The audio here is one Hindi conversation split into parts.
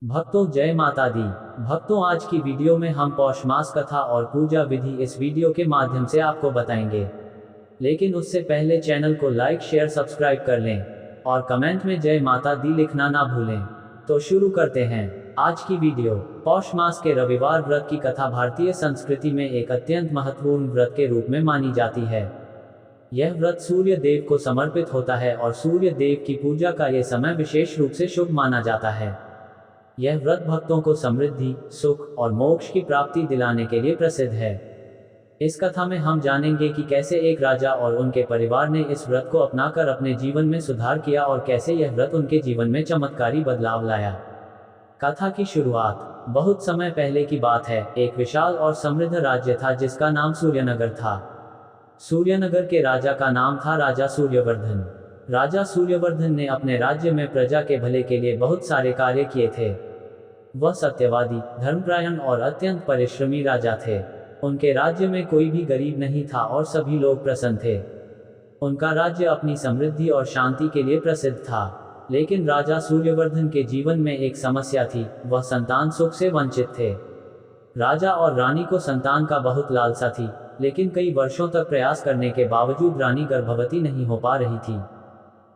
भक्तों जय माता दी। भक्तों आज की वीडियो में हम पौष मास कथा और पूजा विधि इस वीडियो के माध्यम से आपको बताएंगे। लेकिन उससे पहले चैनल को लाइक शेयर सब्सक्राइब कर लें और कमेंट में जय माता दी लिखना ना भूलें। तो शुरू करते हैं आज की वीडियो। पौष मास के रविवार व्रत की कथा भारतीय संस्कृति में एक अत्यंत महत्वपूर्ण व्रत के रूप में मानी जाती है। यह व्रत सूर्य देव को समर्पित होता है और सूर्य देव की पूजा का यह समय विशेष रूप से शुभ माना जाता है। यह व्रत भक्तों को समृद्धि, सुख और मोक्ष की प्राप्ति दिलाने के लिए प्रसिद्ध है। इस कथा में हम जानेंगे कि कैसे एक राजा और उनके परिवार ने इस व्रत को अपनाकर अपने जीवन में सुधार किया और कैसे यह व्रत उनके जीवन में चमत्कारी बदलाव लाया। कथा की शुरुआत बहुत समय पहले की बात है। एक विशाल और समृद्ध राज्य था जिसका नाम सूर्यनगर था। सूर्यनगर के राजा का नाम था राजा सूर्यवर्धन। राजा सूर्यवर्धन ने अपने राज्य में प्रजा के भले के लिए बहुत सारे कार्य किए थे। वह सत्यवादी, धर्मपरायण और अत्यंत परिश्रमी राजा थे। उनके राज्य में कोई भी गरीब नहीं था और सभी लोग प्रसन्न थे। उनका राज्य अपनी समृद्धि और शांति के लिए प्रसिद्ध था। लेकिन राजा सूर्यवर्धन के जीवन में एक समस्या थी, वह संतान सुख से वंचित थे। राजा और रानी को संतान का बहुत लालसा थी, लेकिन कई वर्षों तक प्रयास करने के बावजूद रानी गर्भवती नहीं हो पा रही थी।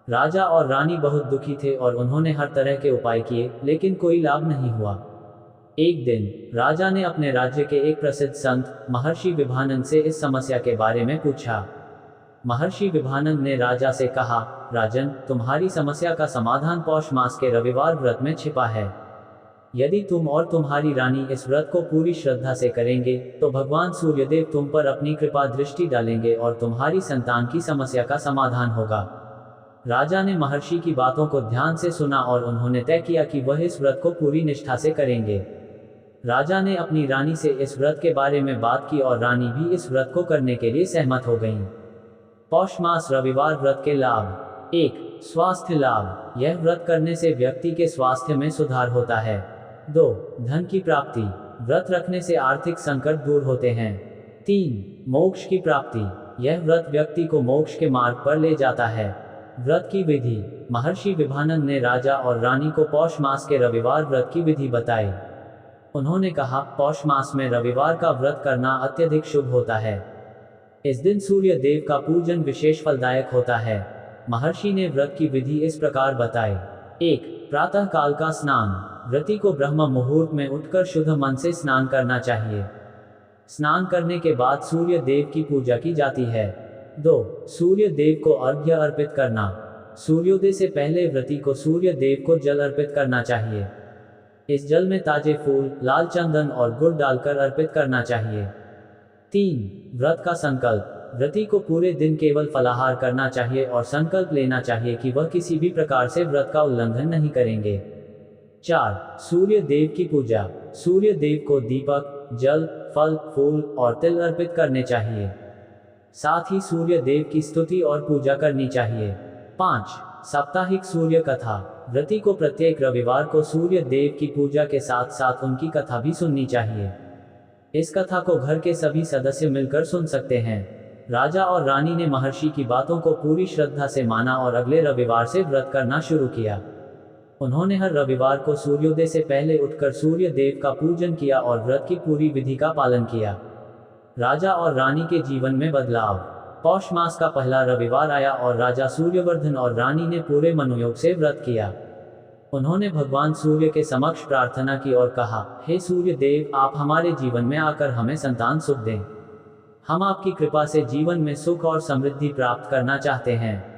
राजा और रानी बहुत दुखी थे और उन्होंने हर तरह के उपाय किए, लेकिन कोई लाभ नहीं हुआ। एक दिन राजा ने अपने राज्य के एक प्रसिद्ध संत महर्षि विभानंद से इस समस्या के बारे में पूछा। महर्षि विभानंद ने राजा से कहा, राजन, तुम्हारी समस्या का समाधान पौष मास के रविवार व्रत में छिपा है। यदि तुम और तुम्हारी रानी इस व्रत को पूरी श्रद्धा से करेंगे तो भगवान सूर्यदेव तुम पर अपनी कृपा दृष्टि डालेंगे और तुम्हारी संतान की समस्या का समाधान होगा। राजा ने महर्षि की बातों को ध्यान से सुना और उन्होंने तय किया कि वह इस व्रत को पूरी निष्ठा से करेंगे। राजा ने अपनी रानी से इस व्रत के बारे में बात की और रानी भी इस व्रत को करने के लिए सहमत हो गईं। पौष मास रविवार व्रत के लाभ। 1. स्वास्थ्य लाभ। यह व्रत करने से व्यक्ति के स्वास्थ्य में सुधार होता है। 2. धन की प्राप्ति। व्रत रखने से आर्थिक संकट दूर होते हैं। 3. मोक्ष की प्राप्ति। यह व्रत व्यक्ति को मोक्ष के मार्ग पर ले जाता है। व्रत की विधि। महर्षि विभानंद ने राजा और रानी को पौष मास के रविवार व्रत की विधि बताई। उन्होंने कहा, पौष मास में रविवार का व्रत करना अत्यधिक शुभ होता है। इस दिन सूर्य देव का पूजन विशेष फलदायक होता है। महर्षि ने व्रत की विधि इस प्रकार बताई। 1. प्रातः काल का स्नान। व्रती को ब्रह्म मुहूर्त में उठकर शुद्ध मन से स्नान करना चाहिए। स्नान करने के बाद सूर्य देव की पूजा की जाती है। 2. सूर्य देव को अर्घ्य अर्पित करना। सूर्योदय से पहले व्रती को सूर्य देव को जल अर्पित करना चाहिए। इस जल में ताजे फूल, लाल चंदन और गुड़ डालकर अर्पित करना चाहिए। 3. व्रत का संकल्प। व्रती को पूरे दिन केवल फलाहार करना चाहिए और संकल्प लेना चाहिए कि वह किसी भी प्रकार से व्रत का उल्लंघन नहीं करेंगे। 4. सूर्य देव की पूजा। सूर्य देव को दीपक, जल, फल, फूल और तिल अर्पित करने चाहिए। साथ ही सूर्य देव की स्तुति और पूजा करनी चाहिए। 5. साप्ताहिक सूर्य कथा। व्रती को प्रत्येक रविवार को सूर्य देव की पूजा के साथ साथ उनकी कथा भी सुननी चाहिए। इस कथा को घर के सभी सदस्य मिलकर सुन सकते हैं। राजा और रानी ने महर्षि की बातों को पूरी श्रद्धा से माना और अगले रविवार से व्रत करना शुरू किया। उन्होंने हर रविवार को सूर्योदय से पहले उठकर सूर्य देव का पूजन किया और व्रत की पूरी विधि का पालन किया। राजा और रानी के जीवन में बदलाव। पौष मास का पहला रविवार आया और राजा सूर्यवर्धन और रानी ने पूरे मनोयोग से व्रत किया। उन्होंने भगवान सूर्य के समक्ष प्रार्थना की और कहा, हे सूर्य देव, आप हमारे जीवन में आकर हमें संतान सुख दें। हम आपकी कृपा से जीवन में सुख और समृद्धि प्राप्त करना चाहते हैं।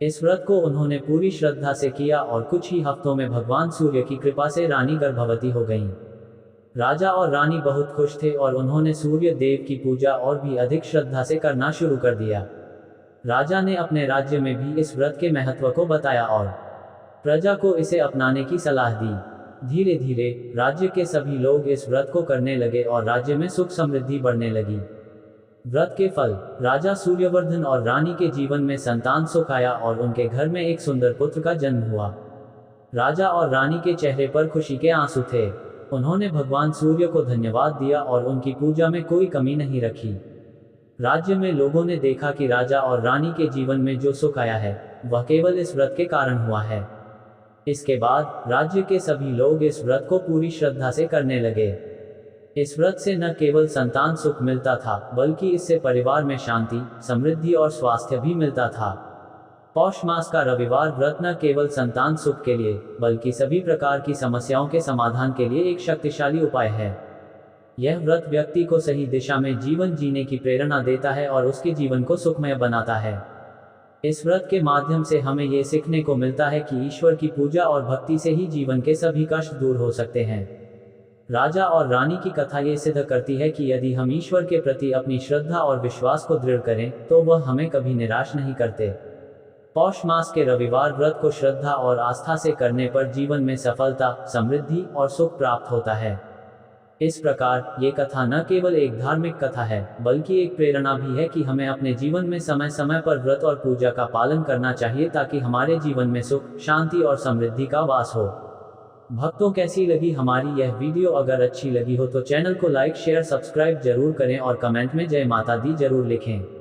इस व्रत को उन्होंने पूरी श्रद्धा से किया और कुछ ही हफ्तों में भगवान सूर्य की कृपा से रानी गर्भवती हो गईं। राजा और रानी बहुत खुश थे और उन्होंने सूर्य देव की पूजा और भी अधिक श्रद्धा से करना शुरू कर दिया। राजा ने अपने राज्य में भी इस व्रत के महत्व को बताया और प्रजा को इसे अपनाने की सलाह दी। धीरे धीरे राज्य के सभी लोग इस व्रत को करने लगे और राज्य में सुख समृद्धि बढ़ने लगी। व्रत के फल। राजा सूर्यवर्धन और रानी के जीवन में संतान सुख आया और उनके घर में एक सुंदर पुत्र का जन्म हुआ। राजा और रानी के चेहरे पर खुशी के आंसू थे। उन्होंने भगवान सूर्य को धन्यवाद दिया और उनकी पूजा में कोई कमी नहीं रखी। राज्य में लोगों ने देखा कि राजा और रानी के जीवन में जो सुख आया है वह केवल इस व्रत के कारण हुआ है। इसके बाद राज्य के सभी लोग इस व्रत को पूरी श्रद्धा से करने लगे। इस व्रत से न केवल संतान सुख मिलता था, बल्कि इससे परिवार में शांति, समृद्धि और स्वास्थ्य भी मिलता था। पौष मास का रविवार व्रत न केवल संतान सुख के लिए, बल्कि सभी प्रकार की समस्याओं के समाधान के लिए एक शक्तिशाली उपाय है। यह व्रत व्यक्ति को सही दिशा में जीवन जीने की प्रेरणा देता है और उसके जीवन को सुखमय बनाता है। इस व्रत के माध्यम से हमें ये सीखने को मिलता है कि ईश्वर की पूजा और भक्ति से ही जीवन के सभी कष्ट दूर हो सकते हैं। राजा और रानी की कथा ये सिद्ध करती है कि यदि हम ईश्वर के प्रति अपनी श्रद्धा और विश्वास को दृढ़ करें, तो वह हमें कभी निराश नहीं करते। पौष मास के रविवार व्रत को श्रद्धा और आस्था से करने पर जीवन में सफलता, समृद्धि और सुख प्राप्त होता है। इस प्रकार ये कथा न केवल एक धार्मिक कथा है, बल्कि एक प्रेरणा भी है कि हमें अपने जीवन में समय समय पर व्रत और पूजा का पालन करना चाहिए, ताकि हमारे जीवन में सुख, शांति और समृद्धि का वास हो। भक्तों, कैसी लगी हमारी यह वीडियो? अगर अच्छी लगी हो तो चैनल को लाइक, शेयर, सब्सक्राइब जरूर करें और कमेंट में जय माता दी जरूर लिखें।